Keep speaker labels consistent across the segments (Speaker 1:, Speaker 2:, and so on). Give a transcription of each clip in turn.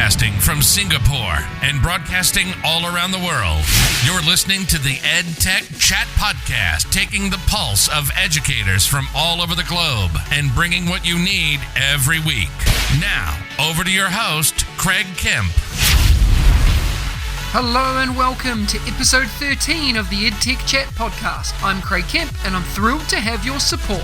Speaker 1: Podcasting from Singapore and broadcasting all around the world. You're listening to the EdTech Chat Podcast, taking the pulse of educators from all over the globe and bringing what you need every week. Now, over to your host, Craig Kemp.
Speaker 2: Hello and welcome to episode 13 of the EdTech Chat Podcast. I'm Craig Kemp and I'm thrilled to have your support.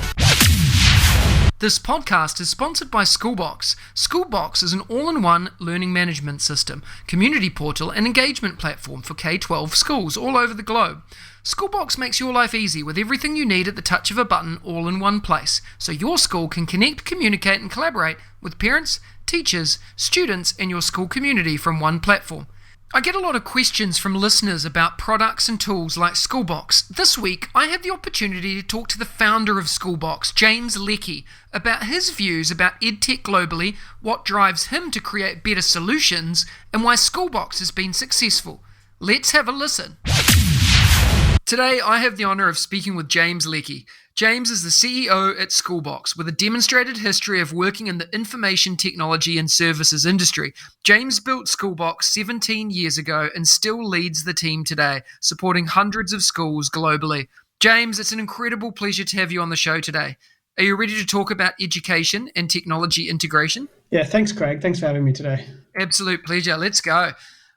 Speaker 2: This podcast is sponsored by Schoolbox. Schoolbox is an all-in-one learning management system, community portal and engagement platform for K-12 schools all over the globe. Schoolbox makes your life easy with everything you need at the touch of a button all in one place, so your school can connect, communicate and collaborate with parents, teachers, students and your school community from one platform. I get a lot of questions from listeners about products and tools like Schoolbox. This week, I had the opportunity to talk to the founder of Schoolbox, James Leckie, about his views about EdTech globally, what drives him to create better solutions, and why Schoolbox has been successful. Let's have a listen. Today, I have the honour of speaking with James Leckie. James is the CEO at Schoolbox, with a demonstrated history of working in the information technology and services industry. James built Schoolbox 17 years ago and still leads the team today, supporting hundreds of schools globally. James, it's an incredible pleasure to have you on the show today. Are you ready to talk about education and technology integration?
Speaker 3: Yeah, thanks, Craig. Thanks for having me today.
Speaker 2: Absolute pleasure. Let's go.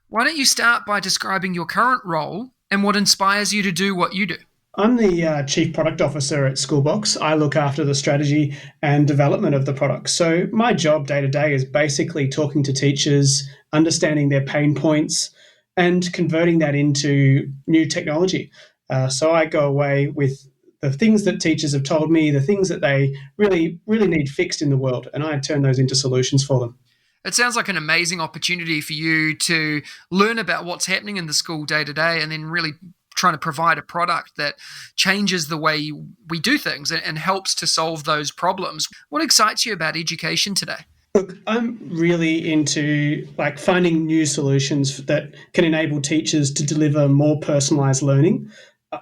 Speaker 2: Why don't you start by describing your current role and what inspires you to do what you do?
Speaker 3: I'm the Chief Product Officer at Schoolbox. I look after the strategy and development of the product. So my job day to day is basically talking to teachers, understanding their pain points, and converting that into new technology. So I go away with the things that teachers have told me, the things that they really need fixed in the world, and I turn those into solutions for them.
Speaker 2: It sounds like an amazing opportunity for you to learn about what's happening in the school day to day and then really trying to provide a product that changes the way we do things and helps to solve those problems. What excites you about education today?
Speaker 3: Look, I'm really into finding new solutions that can enable teachers to deliver more personalised learning.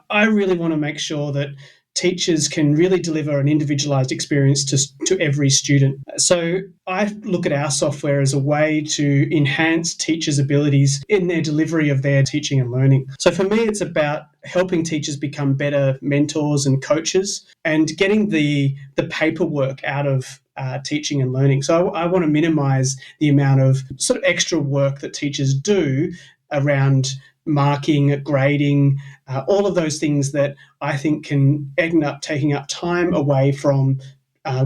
Speaker 3: I really want to make sure that teachers can really deliver an individualised experience to every student. So I look at our software as a way to enhance teachers' abilities in their delivery of their teaching and learning. So for me, it's about helping teachers become better mentors and coaches and getting the paperwork out of teaching and learning. So I want to minimise the amount of sort of extra work that teachers do around marking, grading, all of those things that I think can end up taking up time away from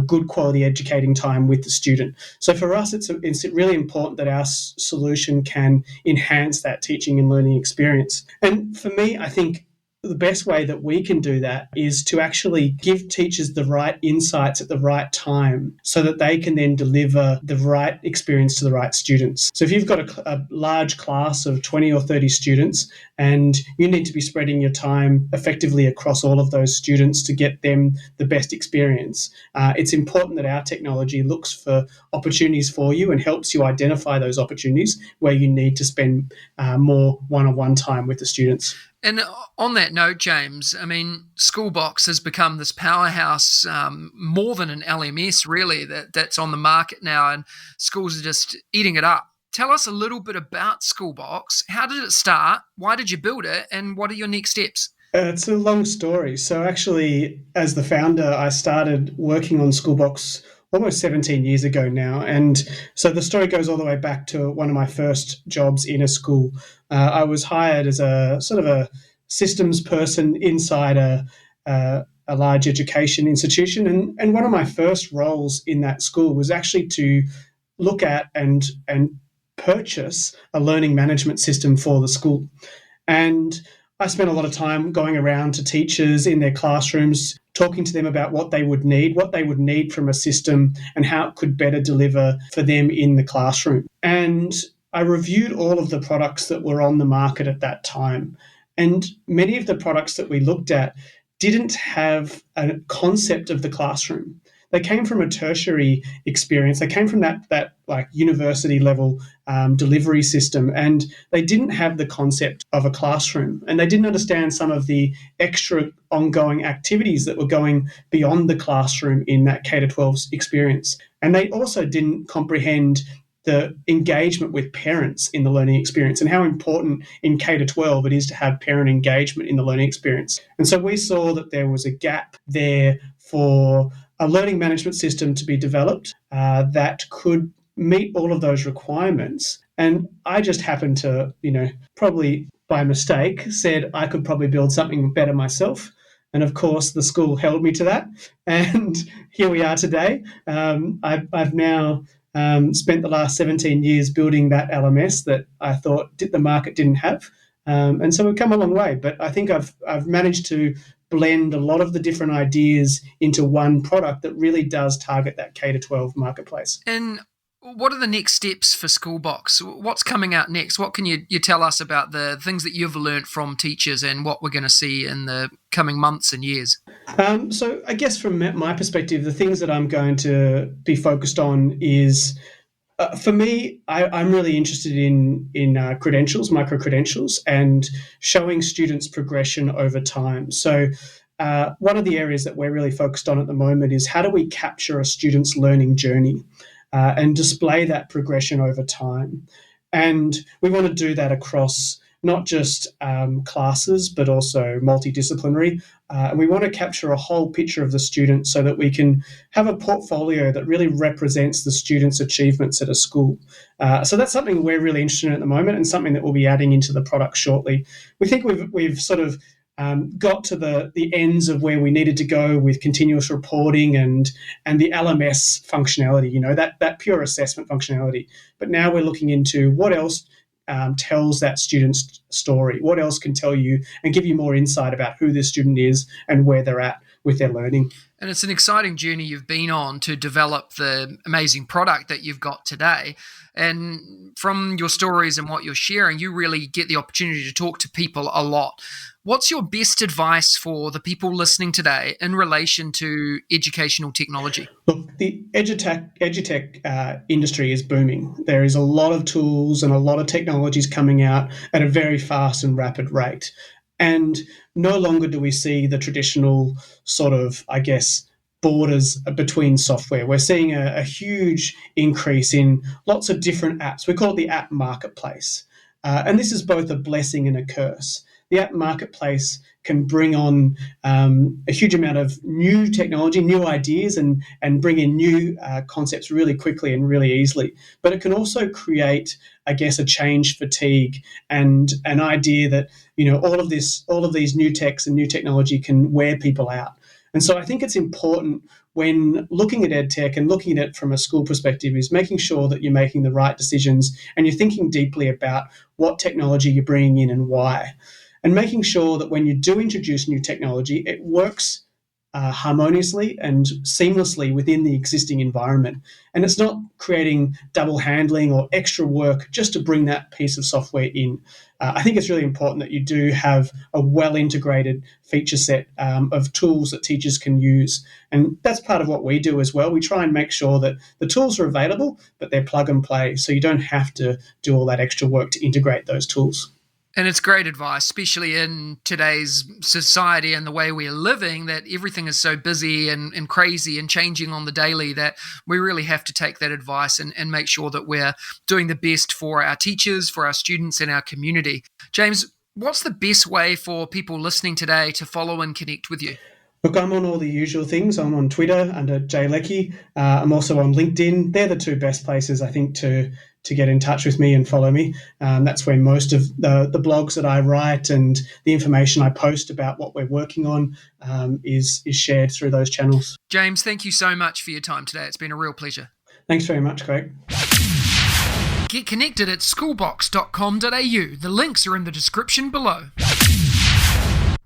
Speaker 3: good quality educating time with the student. So for us, it's really important that our solution can enhance that teaching and learning experience. And for me, I think the best way that we can do that is to actually give teachers the right insights at the right time so that they can then deliver the right experience to the right students. So if you've got a large class of 20 or 30 students and you need to be spreading your time effectively across all of those students to get them the best experience, it's important that our technology looks for opportunities for you and helps you identify those opportunities where you need to spend more one-on-one time with the students.
Speaker 2: And on that note, James, I mean, Schoolbox has become this powerhouse, more than an LMS, really, that's on the market now, and schools are just eating it up. Tell us a little bit about Schoolbox. How did it start? Why did you build it? And what are your next steps?
Speaker 3: It's a long story. So actually, as the founder, I started working on Schoolbox almost 17 years ago now. And so the story goes all the way back to one of my first jobs in a school. I was hired as a sort of a systems person inside a large education institution. And one of my first roles in that school was actually to look at and purchase a learning management system for the school. And I spent a lot of time going around to teachers in their classrooms, talking to them about what they would need from a system and how it could better deliver for them in the classroom. And I reviewed all of the products that were on the market at that time. And many of the products that we looked at didn't have a concept of the classroom. They came from a tertiary experience. They came from that university level delivery system, and they didn't have the concept of a classroom, and they didn't understand some of the extra ongoing activities that were going beyond the classroom in that K-12 experience. And they also didn't comprehend the engagement with parents in the learning experience and how important in K-12 it is to have parent engagement in the learning experience. And so we saw that there was a gap there for a learning management system to be developed that could meet all of those requirements. And I just happened to, probably by mistake, said I could probably build something better myself. And of course, the school held me to that. And here we are today. I've now spent the last 17 years building that LMS that I thought the market didn't have. And so we've come a long way. But I think I've managed to blend a lot of the different ideas into one product that really does target that K-12 marketplace.
Speaker 2: And what are the next steps for Schoolbox? What's coming out next? What can you tell us about the things that you've learned from teachers and what we're going to see in the coming months and years?
Speaker 3: So I guess from my perspective, the things that I'm going to be focused on is, for me, I'm really interested in credentials, micro-credentials, and showing students progression over time. So one of the areas that we're really focused on at the moment is how do we capture a student's learning journey and display that progression over time. And we want to do that across not just classes, but also multidisciplinary. And we want to capture a whole picture of the student so that we can have a portfolio that really represents the student's achievements at a school. So that's something we're really interested in at the moment and something that we'll be adding into the product shortly. We think we've sort of got to the ends of where we needed to go with continuous reporting and the LMS functionality, that pure assessment functionality. But now we're looking into what else tells that student's story, what else can tell you and give you more insight about who this student is and where they're at with their learning.
Speaker 2: And it's an exciting journey you've been on to develop the amazing product that you've got today. And from your stories and what you're sharing, you really get the opportunity to talk to people a lot. What's your best advice for the people listening today in relation to educational technology?
Speaker 3: Look, the edutech industry is booming. There is a lot of tools and a lot of technologies coming out at a very fast and rapid rate. And no longer do we see the traditional sort of, borders between software. We're seeing a huge increase in lots of different apps. We call it the app marketplace. And this is both a blessing and a curse. The app marketplace can bring on a huge amount of new technology, new ideas, and bring in new concepts really quickly and really easily. But it can also create, a change fatigue and an idea that all of these new techs and new technology can wear people out. And so I think it's important when looking at EdTech and looking at it from a school perspective is making sure that you're making the right decisions and you're thinking deeply about what technology you're bringing in and why. And making sure that when you do introduce new technology, it works harmoniously and seamlessly within the existing environment. And it's not creating double handling or extra work just to bring that piece of software in. I think it's really important that you do have a well-integrated feature set of tools that teachers can use. And that's part of what we do as well. We try and make sure that the tools are available, but they're plug and play. So you don't have to do all that extra work to integrate those tools.
Speaker 2: And it's great advice, especially in today's society and the way we're living, that everything is so busy and crazy and changing on the daily that we really have to take that advice and make sure that we're doing the best for our teachers, for our students and our community. James, what's the best way for people listening today to follow and connect with you?
Speaker 3: Look, I'm on all the usual things. I'm on Twitter under jleckie. I'm also on LinkedIn. They're the two best places, I think, to get in touch with me and follow me. That's where most of the blogs that I write and the information I post about what we're working on is shared through those channels.
Speaker 2: James, thank you so much for your time today. It's been a real pleasure.
Speaker 3: Thanks very much, Craig.
Speaker 2: Get connected at schoolbox.com.au. The links are in the description below.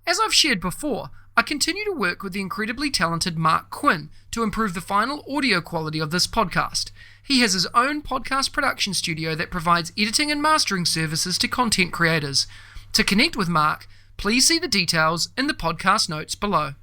Speaker 2: As I've shared before, I continue to work with the incredibly talented Mark Quinn to improve the final audio quality of this podcast. He has his own podcast production studio that provides editing and mastering services to content creators. To connect with Mark, please see the details in the podcast notes below.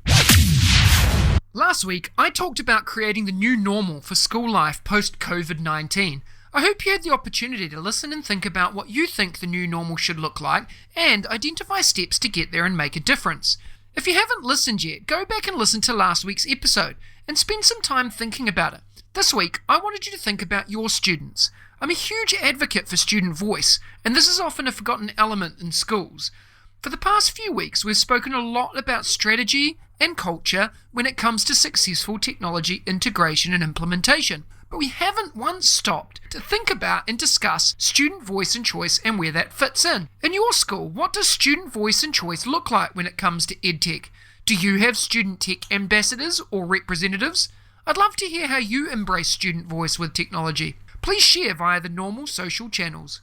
Speaker 2: Last week, I talked about creating the new normal for school life post-COVID-19. I hope you had the opportunity to listen and think about what you think the new normal should look like and identify steps to get there and make a difference. If you haven't listened yet, go back and listen to last week's episode and spend some time thinking about it. This week, I wanted you to think about your students. I'm a huge advocate for student voice, and this is often a forgotten element in schools. For the past few weeks, we've spoken a lot about strategy and culture when it comes to successful technology integration and implementation, but we haven't once stopped to think about and discuss student voice and choice and where that fits in. In your school, what does student voice and choice look like when it comes to EdTech? Do you have student tech ambassadors or representatives? I'd love to hear how you embrace student voice with technology. Please share via the normal social channels.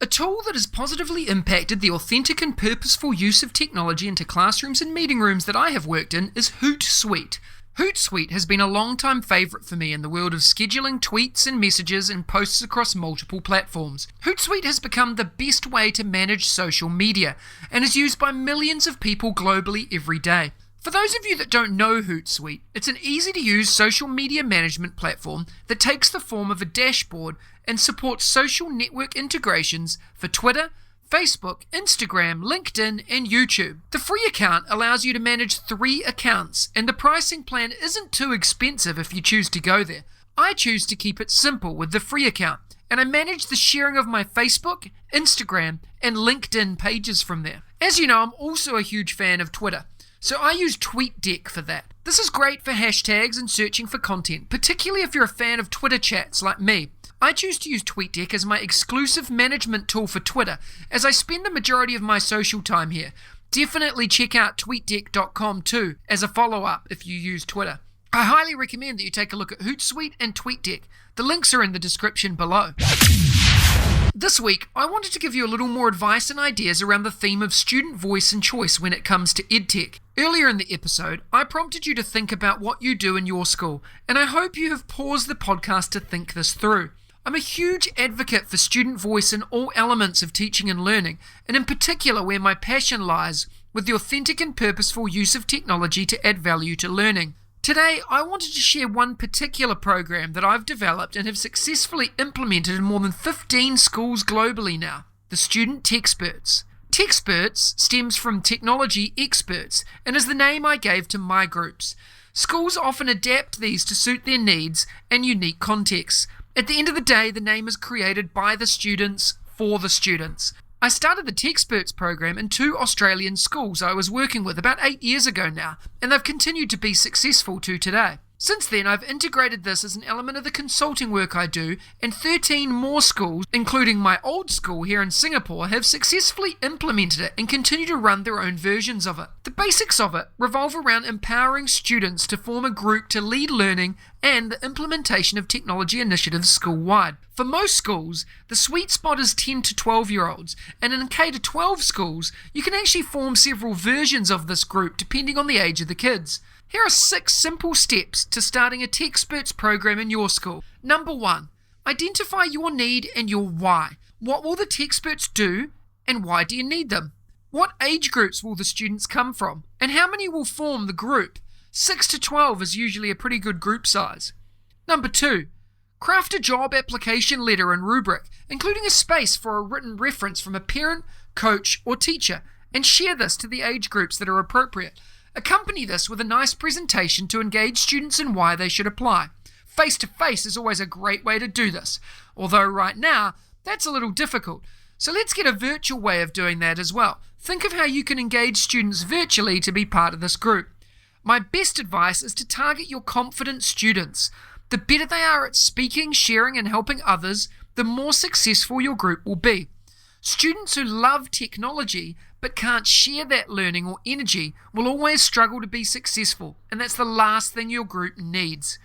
Speaker 2: A tool that has positively impacted the authentic and purposeful use of technology into classrooms and meeting rooms that I have worked in is Hootsuite. Hootsuite has been a long-time favourite for me in the world of scheduling tweets and messages and posts across multiple platforms. Hootsuite has become the best way to manage social media and is used by millions of people globally every day. For those of you that don't know Hootsuite, it's an easy-to-use social media management platform that takes the form of a dashboard and supports social network integrations for Twitter, Facebook, Instagram, LinkedIn, and YouTube. The free account allows you to manage 3 accounts, and the pricing plan isn't too expensive if you choose to go there. I choose to keep it simple with the free account, and I manage the sharing of my Facebook, Instagram, and LinkedIn pages from there. As you know, I'm also a huge fan of Twitter, so I use Tweetdeck for that. This is great for hashtags and searching for content, particularly if you're a fan of Twitter chats like me. I choose to use Tweetdeck as my exclusive management tool for Twitter, as I spend the majority of my social time here. Definitely check out tweetdeck.com too, as a follow-up if you use Twitter. I highly recommend that you take a look at Hootsuite and Tweetdeck. The links are in the description below. This week, I wanted to give you a little more advice and ideas around the theme of student voice and choice when it comes to EdTech. Earlier in the episode, I prompted you to think about what you do in your school, and I hope you have paused the podcast to think this through. I'm a huge advocate for student voice in all elements of teaching and learning, and in particular where my passion lies, with the authentic and purposeful use of technology to add value to learning. Today, I wanted to share one particular program that I've developed and have successfully implemented in more than 15 schools globally now, the Student Techsperts. Techsperts stems from technology experts and is the name I gave to my groups. Schools often adapt these to suit their needs and unique contexts. At the end of the day, the name is created by the students for the students. I started the Techsperts program in 2 Australian schools I was working with about 8 years ago now, and they've continued to be successful to today. Since then, I've integrated this as an element of the consulting work I do, and 13 more schools, including my old school here in Singapore, have successfully implemented it and continue to run their own versions of it. The basics of it revolve around empowering students to form a group to lead learning and the implementation of technology initiatives school-wide. For most schools, the sweet spot is 10 to 12-year-olds, and in K-12 schools, you can actually form several versions of this group depending on the age of the kids. Here are 6 simple steps to starting a Techsperts program in your school. Number 1, identify your need and your why. What will the Techsperts do, and why do you need them? What age groups will the students come from, and how many will form the group? 6 to 12 is usually a pretty good group size. Number 2, craft a job application letter and rubric, including a space for a written reference from a parent, coach, or teacher, and share this to the age groups that are appropriate. Accompany this with a nice presentation to engage students in why they should apply. Face-to-face is always a great way to do this, although right now, that's a little difficult. So let's get a virtual way of doing that as well. Think of how you can engage students virtually to be part of this group. My best advice is to target your confident students. The better they are at speaking, sharing, and helping others, the more successful your group will be. Students who love technology but can't share that learning or energy will always struggle to be successful, and that's the last thing your group needs.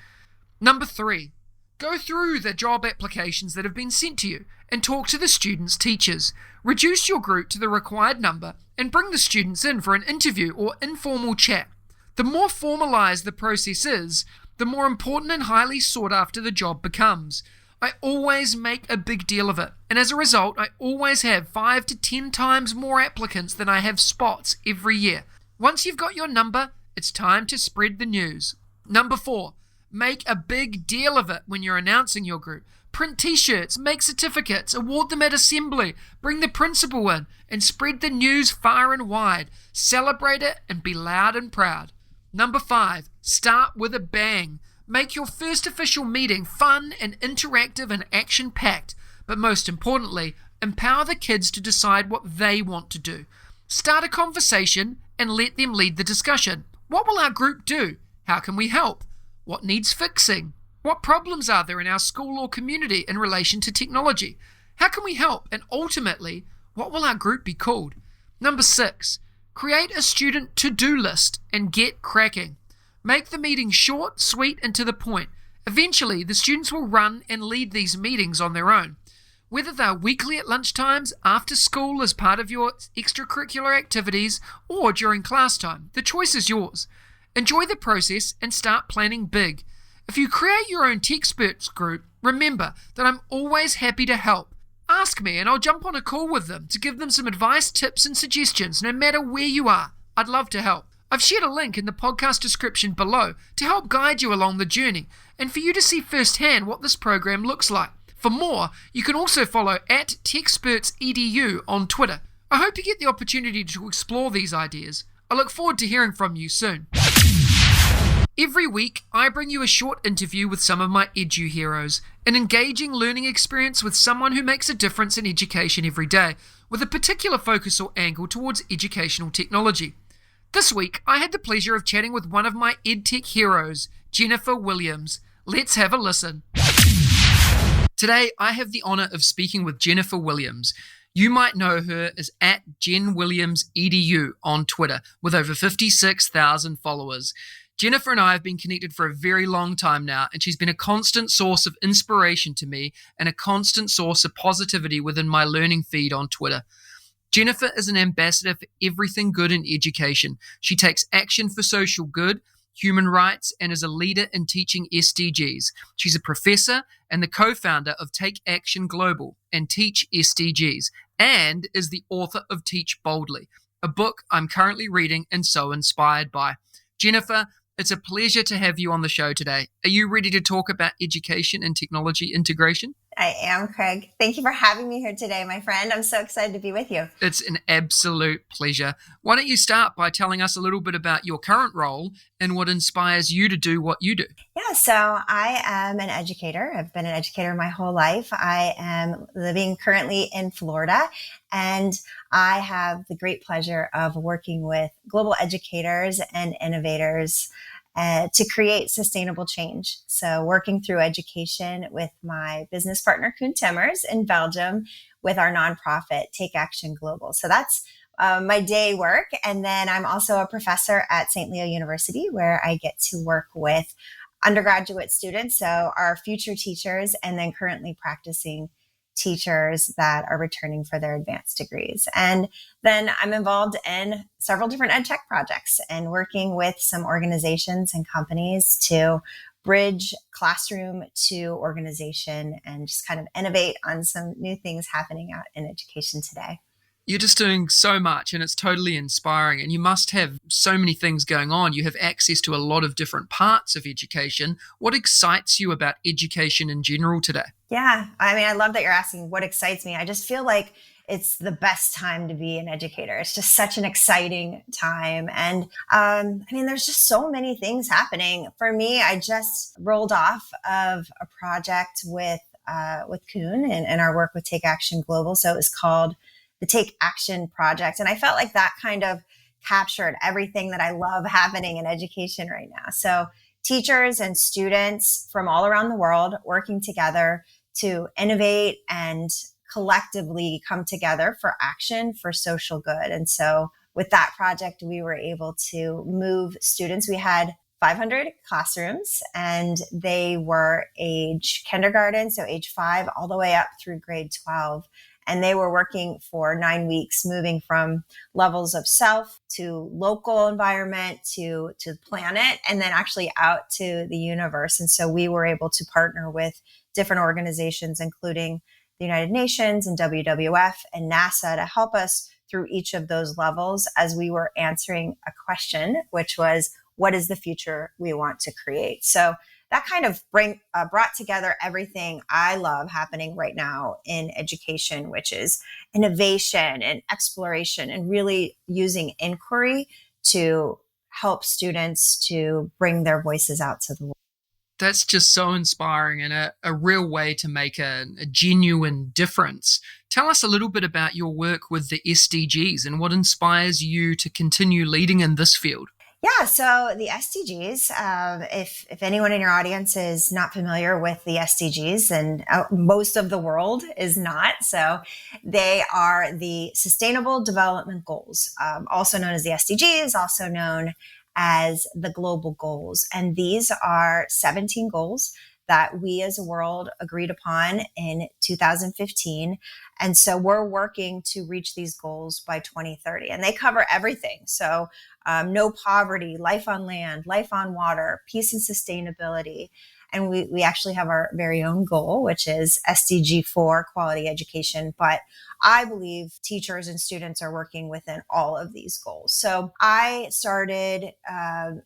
Speaker 2: Number 3, go through the job applications that have been sent to you and talk to the students' teachers. Reduce your group to the required number and bring the students in for an interview or informal chat. The more formalized the process is, the more important and highly sought after the job becomes. I always make a big deal of it, and as a result, I always have 5 to 10 times more applicants than I have spots every year. Once you've got your number, it's time to spread the news. Number 4, make a big deal of it when you're announcing your group. Print t-shirts, make certificates, award them at assembly, bring the principal in, and spread the news far and wide. Celebrate it and be loud and proud. Number 5, start with a bang. Make your first official meeting fun and interactive and action-packed, but most importantly, empower the kids to decide what they want to do. Start a conversation and let them lead the discussion. What will our group do? How can we help? What needs fixing? What problems are there in our school or community in relation to technology? How can we help? And ultimately, what will our group be called? Number 6, create a student to-do list and get cracking. Make the meeting short, sweet, and to the point. Eventually, the students will run and lead these meetings on their own. Whether they're weekly at lunchtimes, after school as part of your extracurricular activities, or during class time, the choice is yours. Enjoy the process and start planning big. If you create your own Techspert group, remember that I'm always happy to help. Ask me and I'll jump on a call with them to give them some advice, tips, and suggestions, no matter where you are. I'd love to help. I've shared a link in the podcast description below to help guide you along the journey and for you to see firsthand what this program looks like. For more, you can also follow at TechspertsEDU on Twitter. I hope you get the opportunity to explore these ideas. I look forward to hearing from you soon. Every week, I bring you a short interview with some of my edu heroes, an engaging learning experience with someone who makes a difference in education every day, with a particular focus or angle towards educational technology. This week, I had the pleasure of chatting with one of my EdTech heroes, Jennifer Williams. Let's have a listen. Today, I have the honor of speaking with Jennifer Williams. You might know her as at JenWilliamsEDU on Twitter, with over 56,000 followers. Jennifer and I have been connected for a very long time now, and she's been a constant source of inspiration to me and a constant source of positivity within my learning feed on Twitter. Jennifer is an ambassador for everything good in education. She takes action for social good, human rights, and is a leader in teaching Sdgs. She's a professor and the co-founder of Take Action Global and Teach Sdgs, and is the author of Teach Boldly, a book I'm currently reading and so inspired by. Jennifer, it's a pleasure to have you on the show today. Are you ready to talk about education and technology integration?
Speaker 4: I am, Craig. Thank you for having me here today, my friend. I'm so excited to be with you.
Speaker 2: It's an absolute pleasure. Why don't you start by telling us a little bit about your current role and what inspires you to do what you do?
Speaker 4: Yeah, so I am an educator. I've been an educator my whole life. I am living currently in Florida, and I have the great pleasure of working with global educators and innovators to create sustainable change. So working through education with my business partner, Koen Timmers in Belgium, with our nonprofit, Take Action Global. So that's my day work. And then I'm also a professor at St. Leo University, where I get to work with undergraduate students, so our future teachers, and then currently practicing teachers that are returning for their advanced degrees. And then I'm involved in several different EdTech projects and working with some organizations and companies to bridge classroom to organization and just kind of innovate on some new things happening out in education today.
Speaker 2: You're just doing so much and it's totally inspiring, and you must have so many things going on. You have access to a lot of different parts of education. What excites you about education in general today?
Speaker 4: Yeah, I mean, I love that you're asking what excites me. I just feel like it's the best time to be an educator. It's just such an exciting time. And I mean, there's just so many things happening. For me, I just rolled off of a project with Koen and our work with Take Action Global. So it was called the Take Action Project. And I felt like that kind of captured everything that I love happening in education right now. So teachers and students from all around the world working together to innovate and collectively come together for action for social good. And so with that project, we were able to move students. We had 500 classrooms, and they were age kindergarten, so age 5, all the way up through grade 12. And they were working for 9 weeks, moving from levels of self to local environment to the planet, and then actually out to the universe. And so we were able to partner with different organizations, including the United Nations and WWF and NASA, to help us through each of those levels as we were answering a question, which was, what is the future we want to create? So that kind of brought together everything I love happening right now in education, which is innovation and exploration and really using inquiry to help students to bring their voices out to the world.
Speaker 2: That's just so inspiring and a real way to make a genuine difference. Tell us a little bit about your work with the SDGs and what inspires you to continue leading in this field.
Speaker 4: Yeah, so the SDGs, if anyone in your audience is not familiar with the SDGs, and most of the world is not, so they are the Sustainable Development Goals, also known as the SDGs, also known as the global goals. And these are 17 goals that we as a world agreed upon in 2015. And so we're working to reach these goals by 2030. And they cover everything. So no poverty, life on land, life on water, peace and sustainability. And we actually have our very own goal, which is SDG 4, quality education. But I believe teachers and students are working within all of these goals. So I started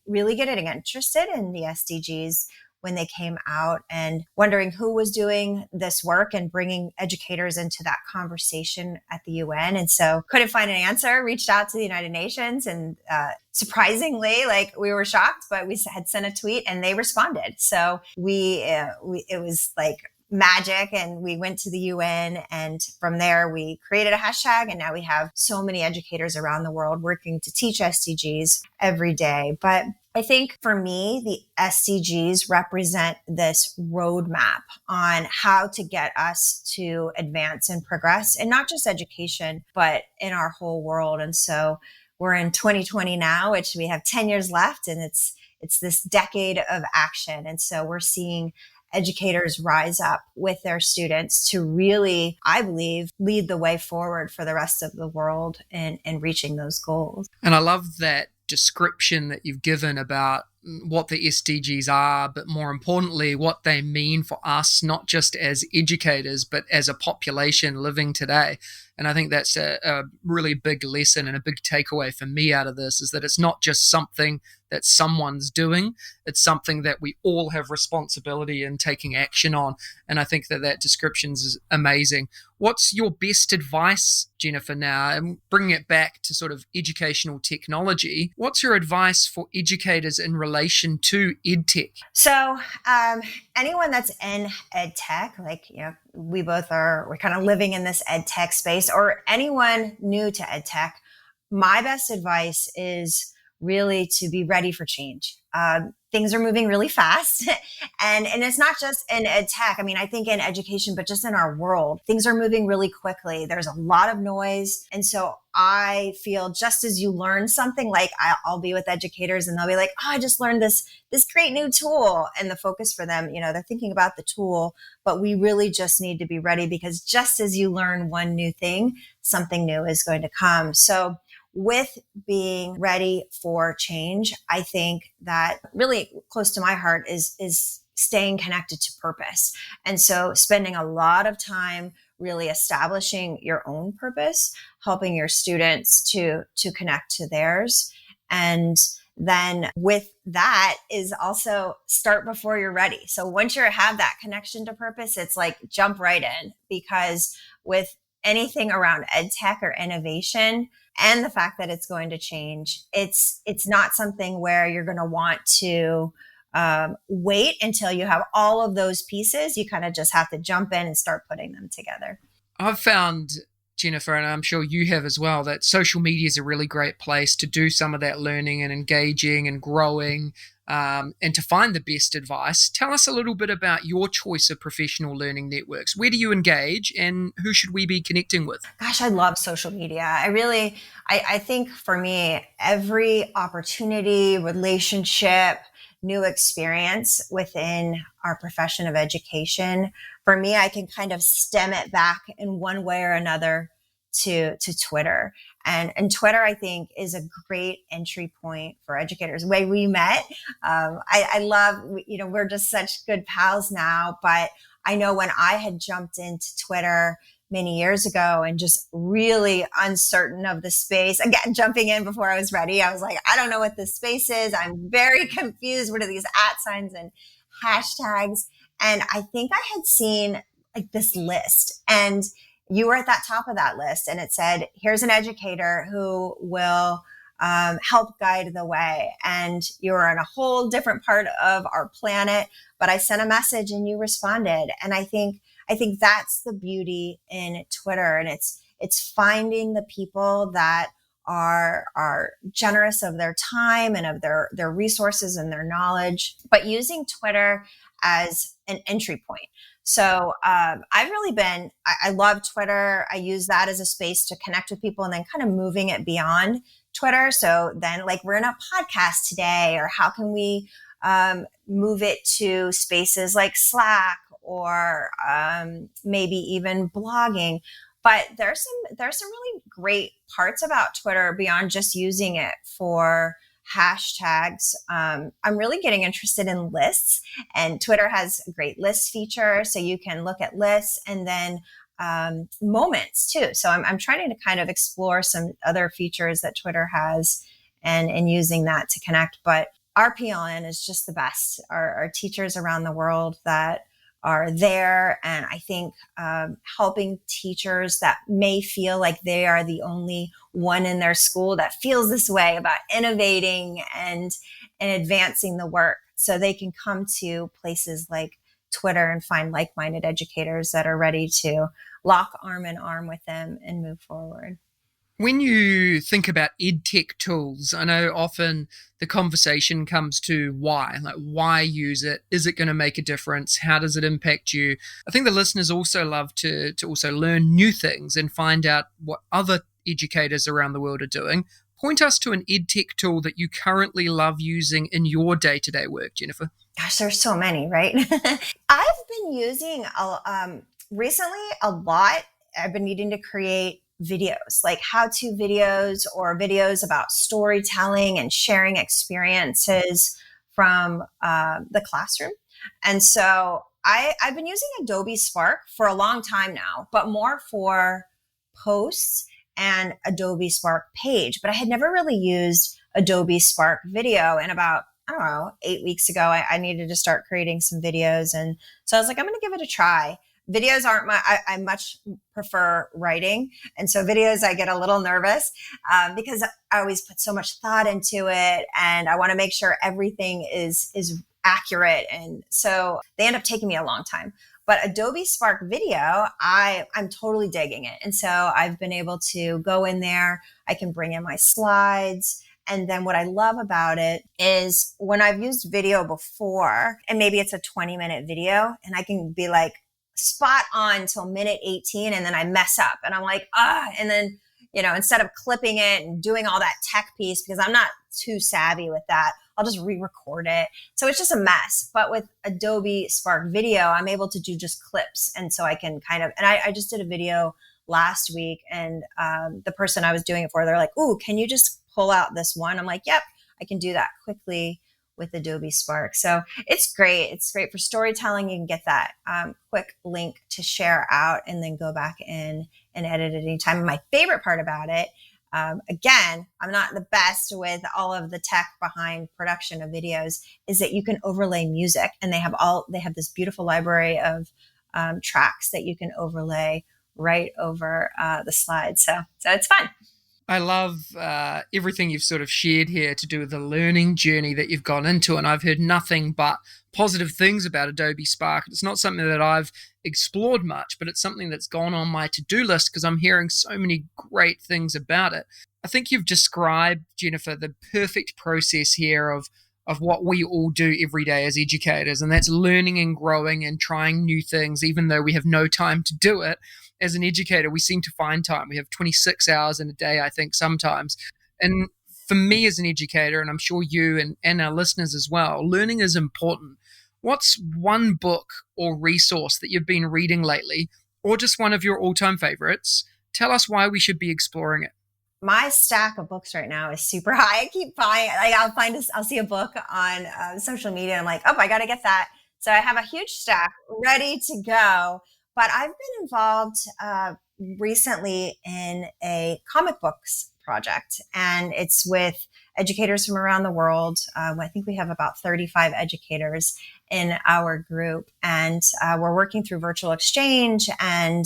Speaker 4: really getting interested in the SDGs when they came out and wondering who was doing this work and bringing educators into that conversation at the UN. And so couldn't find an answer, reached out to the United Nations, and surprisingly, like, we were shocked, but we had sent a tweet and they responded. So it was like magic, and we went to the UN, and from there we created a hashtag, and now we have so many educators around the world working to teach SDGs every day. But I think for me, the SDGs represent this roadmap on how to get us to advance and progress, and not just education, but in our whole world. And so we're in 2020 now, which we have 10 years left, and it's this decade of action. And so we're seeing educators rise up with their students to really, I believe, lead the way forward for the rest of the world in reaching those goals.
Speaker 2: And I love that description that you've given about what the SDGs are, but more importantly, what they mean for us, not just as educators, but as a population living today. And I think that's a really big lesson and a big takeaway for me out of this, is that it's not just something that someone's doing, it's something that we all have responsibility in taking action on. And I think that description is amazing. What's your best advice, Jennifer, now, and bringing it back to sort of educational technology? What's your advice for educators in relation to EdTech?
Speaker 4: So anyone that's in EdTech, like, we're kind of living in this EdTech space, or anyone new to EdTech, my best advice is really to be ready for change. Things are moving really fast. and it's not just in EdTech. I mean, I think in education, but just in our world, things are moving really quickly. There's a lot of noise. And so I feel just as you learn something, like I'll be with educators and they'll be like, oh, I just learned this great new tool. And the focus for them, they're thinking about the tool, but we really just need to be ready, because just as you learn one new thing, something new is going to come. So with being ready for change, I think that really close to my heart is staying connected to purpose. And so spending a lot of time really establishing your own purpose, helping your students to connect to theirs. And then with that is also start before you're ready. So once you have that connection to purpose, it's like jump right in, because with anything around EdTech or innovation, and the fact that it's going to change, it's not something where you're going to want to wait until you have all of those pieces. You kind of just have to jump in and start putting them together.
Speaker 2: I've found, Jennifer, and I'm sure you have as well, that social media is a really great place to do some of that learning and engaging and growing, and to find the best advice. Tell us a little bit about your choice of professional learning networks. Where do you engage, and who should we be connecting with?
Speaker 4: Gosh, I love social media. I think for me, every opportunity, relationship, new experience within our profession of education, for me, I can kind of stem it back in one way or another to Twitter. And Twitter, I think, is a great entry point for educators. The way we met, I love, we're just such good pals now, but I know when I had jumped into Twitter many years ago and just really uncertain of the space, again, jumping in before I was ready, I was like, I don't know what this space is. I'm very confused. What are these @ signs and hashtags? And I think I had seen like this list, and you were at that top of that list, and it said, here's an educator who will help guide the way. And you're on a whole different part of our planet, but I sent a message and you responded. And I think that's the beauty in Twitter. And it's finding the people that are generous of their time and of their resources and their knowledge, but using Twitter as an entry point. So I've really been, I love Twitter. I use that as a space to connect with people and then kind of moving it beyond Twitter. So then like we're in a podcast today, or how can we move it to spaces like Slack or maybe even blogging. But there's some really great parts about Twitter beyond just using it for hashtags. I'm really getting interested in lists, and Twitter has a great list feature. So you can look at lists and then moments too. So I'm trying to kind of explore some other features that Twitter has and using that to connect. But RPLN is just the best. Our teachers around the world that are there. And I think helping teachers that may feel like they are the only one in their school that feels this way about innovating and advancing the work, so they can come to places like Twitter and find like-minded educators that are ready to lock arm in arm with them and move forward.
Speaker 2: When you think about EdTech tools, I know often the conversation comes to why, like why use it? Is it going to make a difference? How does it impact you? I think the listeners also love to also learn new things and find out what other educators around the world are doing. Point us to an EdTech tool that you currently love using in your day-to-day work, Jennifer.
Speaker 4: Gosh, there's so many, right? I've been using recently a lot. I've been needing to create videos, like how-to videos or videos about storytelling and sharing experiences from the classroom. And so I've been using Adobe Spark for a long time now, but more for posts and Adobe Spark page. But I had never really used Adobe Spark video. And about, 8 weeks ago, I needed to start creating some videos. And so I was like, I'm going to give it a try. Videos aren't I much prefer writing. And so videos, I get a little nervous because I always put so much thought into it and I want to make sure everything is accurate. And so they end up taking me a long time. But Adobe Spark Video, I'm totally digging it. And so I've been able to go in there. I can bring in my slides. And then what I love about it is when I've used video before, and maybe it's a 20-minute video, and I can be like spot on till minute 18, and then I mess up. And I'm like, and then, instead of clipping it and doing all that tech piece, because I'm not too savvy with that, I'll just re-record it. So it's just a mess. But with Adobe Spark Video, I'm able to do just clips. And so I can and I just did a video last week, and the person I was doing it for, they're like, ooh, can you just pull out this one? I'm like, yep, I can do that quickly with Adobe Spark. So it's great. It's great for storytelling. You can get that quick link to share out and then go back in and edit at any time. And my favorite part about it, again, I'm not the best with all of the tech behind production of videos, is that you can overlay music, and they have this beautiful library of tracks that you can overlay right over the slides. So it's fun.
Speaker 2: I love everything you've sort of shared here to do with the learning journey that you've gone into, and I've heard nothing but positive things about Adobe Spark. It's not something that I've explored much, but it's something that's gone on my to-do list because I'm hearing so many great things about it. I think you've described, Jennifer, the perfect process here of what we all do every day as educators, and that's learning and growing and trying new things, even though we have no time to do it. As an educator, we seem to find time. We have 26 hours in a day, I think, sometimes. And for me as an educator, and I'm sure you and our listeners as well, learning is important. What's one book or resource that you've been reading lately, or just one of your all-time favorites? Tell us why we should be exploring it.
Speaker 4: My stack of books right now is super high. I keep buying, I'll see a book on social media, and I'm like, I got to get that. So I have a huge stack ready to go. But I've been involved recently in a comic books project, and it's with educators from around the world. I think we have about 35 educators in our group, and we're working through virtual exchange, and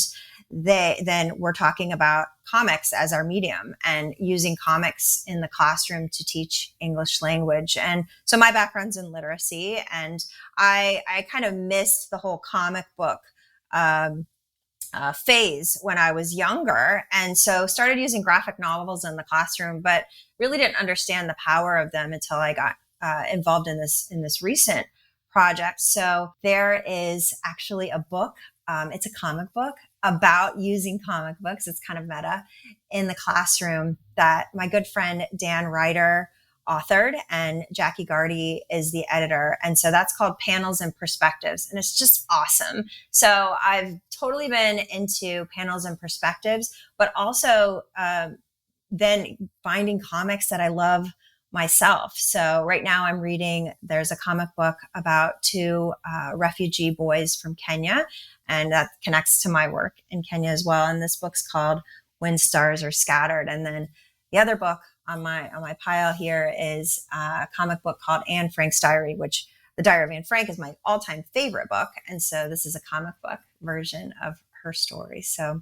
Speaker 4: then we're talking about comics as our medium and using comics in the classroom to teach English language. And so my background's in literacy, and I kind of missed the whole comic book phase when I was younger. And so started using graphic novels in the classroom, but really didn't understand the power of them until I got involved in this recent project. So there is actually a book. It's a comic book about using comic books. It's kind of meta in the classroom that my good friend Dan Ryder authored, and Jackie Gardy is the editor. And so that's called Panels and Perspectives. And it's just awesome. So I've totally been into panels and perspectives, but also then finding comics that I love myself. So right now I'm reading, there's a comic book about two refugee boys from Kenya, and that connects to my work in Kenya as well. And this book's called When Stars Are Scattered. And then the other book on my pile here is a comic book called Anne Frank's Diary, which the Diary of Anne Frank is my all-time favorite book. And so this is a comic book version of her story. So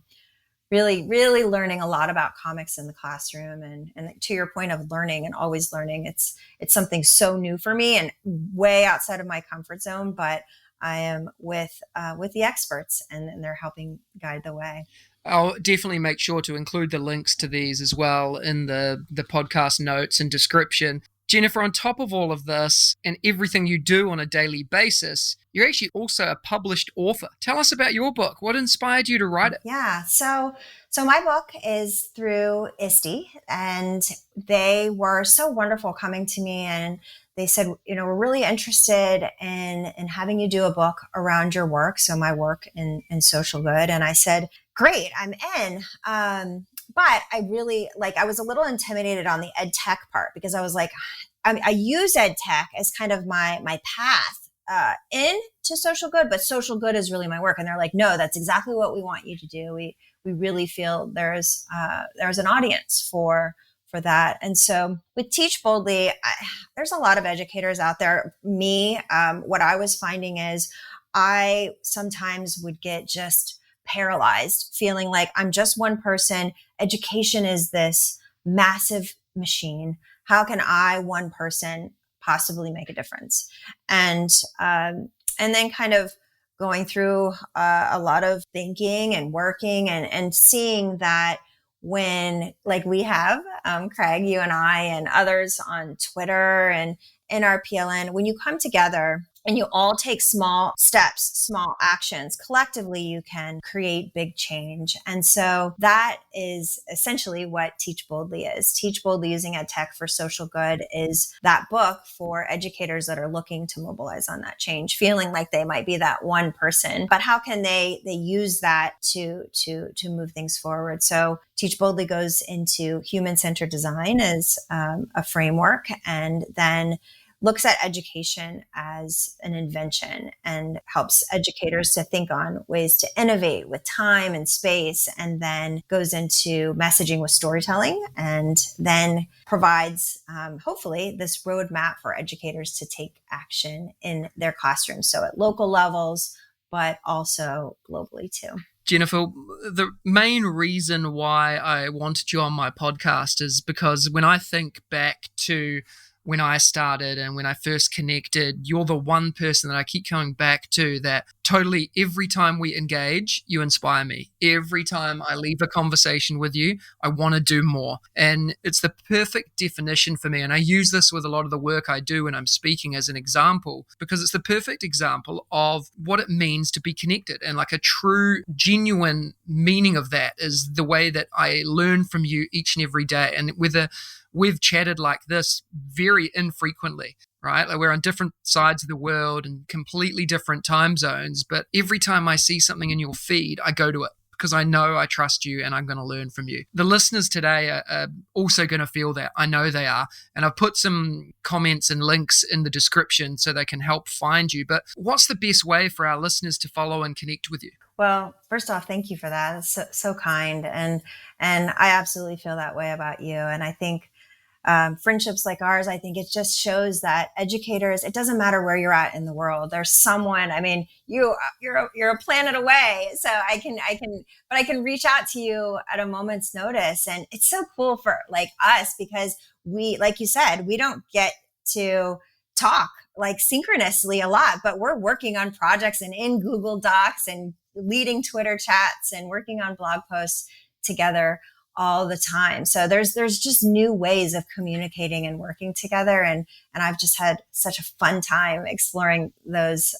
Speaker 4: really, really learning a lot about comics in the classroom. And to your point of learning and always learning, it's something so new for me and way outside of my comfort zone, but I am with the experts, and they're helping guide the way.
Speaker 2: I'll definitely make sure to include the links to these as well in the podcast notes and description. Jennifer, on top of all of this and everything you do on a daily basis, you're actually also a published author. Tell us about your book. What inspired you to write it?
Speaker 4: Yeah, so my book is through ISTE, and they were so wonderful coming to me, and they said, we're really interested in having you do a book around your work. So my work in social good. And I said, great, I'm in. But I really, I was a little intimidated on the EdTech part, because I was like, I use EdTech as kind of my path into social good, but social good is really my work. And they're like, no, that's exactly what we want you to do. We really feel there's an audience for that. And so with Teach Boldly, there's a lot of educators out there. Me, what I was finding is I sometimes would get just paralyzed, feeling like I'm just one person. Education is this massive machine. How can I, one person, possibly make a difference? And then kind of going through a lot of thinking and working and seeing that when, we have, Craig, you and I and others on Twitter and in our PLN, when you come together and you all take small steps, small actions, collectively, you can create big change. And so that is essentially what Teach Boldly is. Teach Boldly Using EdTech for Social Good is that book for educators that are looking to mobilize on that change, feeling like they might be that one person, but how can they use that to move things forward? So Teach Boldly goes into human-centered design as a framework, and then looks at education as an invention and helps educators to think on ways to innovate with time and space, and then goes into messaging with storytelling, and then provides, hopefully, this roadmap for educators to take action in their classrooms. So at local levels, but also globally too.
Speaker 2: Jennifer, the main reason why I wanted you on my podcast is because when I think back to when I started and when I first connected, you're the one person that I keep coming back to that totally every time we engage, you inspire me. Every time I leave a conversation with you, I want to do more. And it's the perfect definition for me. And I use this with a lot of the work I do when I'm speaking as an example, because it's the perfect example of what it means to be connected. And a true, genuine meaning of that is the way that I learn from you each and every day. And whether we've chatted like this very infrequently, right? We're on different sides of the world and completely different time zones. But every time I see something in your feed, I go to it because I know I trust you and I'm going to learn from you. The listeners today are also going to feel that. I know they are. And I've put some comments and links in the description so they can help find you. But what's the best way for our listeners to follow and connect with you?
Speaker 4: Well, first off, thank you for that. It's so kind. And I absolutely feel that way about you. And I think friendships like ours, I think it just shows that educators, it doesn't matter where you're at in the world. There's someone, I mean, you're a planet away. So I can reach out to you at a moment's notice. And it's so cool for like us, because we, like you said, we don't get to talk like synchronously a lot, but we're working on projects and in Google Docs and leading Twitter chats and working on blog posts together all the time. So there's just new ways of communicating and working together. And I've just had such a fun time exploring those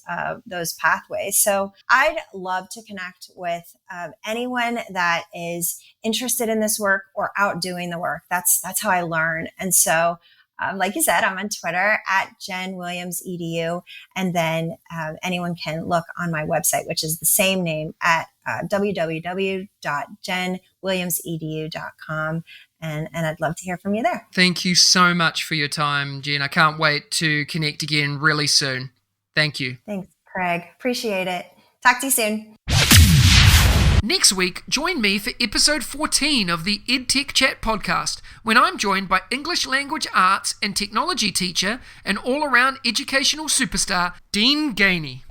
Speaker 4: pathways. So I'd love to connect with anyone that is interested in this work or out doing the work. That's how I learn. And so like you said, I'm on Twitter at JenWilliamsEDU. And then anyone can look on my website, which is the same name at www.jenwilliamsedu.com. And I'd love to hear from you there.
Speaker 2: Thank you so much for your time, Jen. I can't wait to connect again really soon. Thank you.
Speaker 4: Thanks, Craig. Appreciate it. Talk to you soon.
Speaker 2: Next week, join me for episode 14 of the EdTech Chat Podcast, when I'm joined by English language arts and technology teacher and all-around educational superstar, Dean Gainey.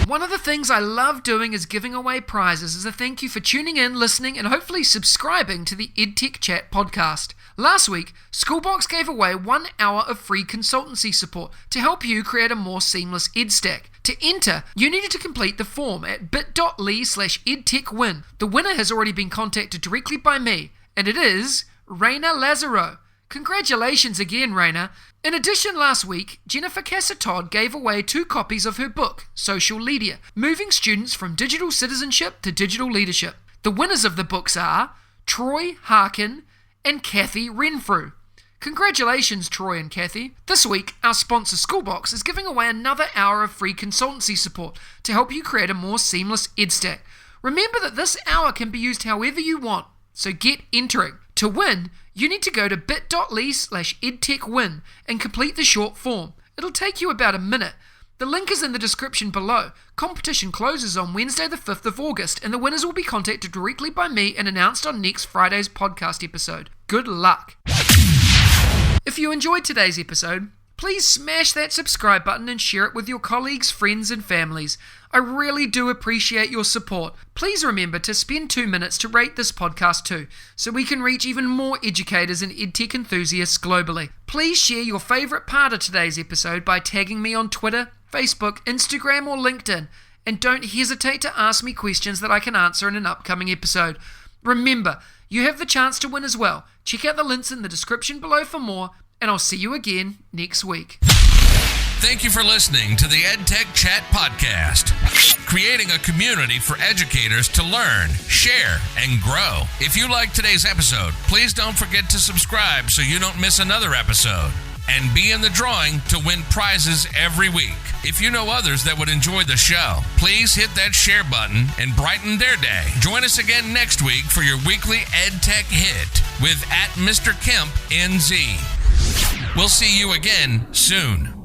Speaker 2: One of the things I love doing is giving away prizes as a thank you for tuning in, listening, and hopefully subscribing to the EdTech Chat Podcast. Last week, Schoolbox gave away 1 hour of free consultancy support to help you create a more seamless ed stack. To enter, you needed to complete the form at bit.ly/edtechwin. The winner has already been contacted directly by me, and it is Raina Lazaro. Congratulations again, Raina. In addition, last week, Jennifer Casa-Todd gave away 2 copies of her book, Social Leader, Moving Students from Digital Citizenship to Digital Leadership. The winners of the books are Troy Harkin and Kathy Renfrew. Congratulations, Troy and Kathy. This week, our sponsor Schoolbox is giving away another hour of free consultancy support to help you create a more seamless ed stack. Remember that this hour can be used however you want, so get entering. To win, you need to go to bit.ly/edtechwin and complete the short form. It'll take you about a minute. The link is in the description below. Competition closes on Wednesday the 5th of August, and the winners will be contacted directly by me and announced on next Friday's podcast episode. Good luck. If you enjoyed today's episode, please smash that subscribe button and share it with your colleagues, friends, and families. I really do appreciate your support. Please remember to spend 2 minutes to rate this podcast too, so we can reach even more educators and EdTech enthusiasts globally. Please share your favorite part of today's episode by tagging me on Twitter, Facebook, Instagram, or LinkedIn. And don't hesitate to ask me questions that I can answer in an upcoming episode. Remember, you have the chance to win as well. Check out the links in the description below for more, and I'll see you again next week.
Speaker 1: Thank you for listening to the EdTech Chat Podcast, creating a community for educators to learn, share, and grow. If you liked today's episode, please don't forget to subscribe so you don't miss another episode, and be in the drawing to win prizes every week. If you know others that would enjoy the show, please hit that share button and brighten their day. Join us again next week for your weekly EdTech Hit with @Mr. Kemp NZ. We'll see you again soon.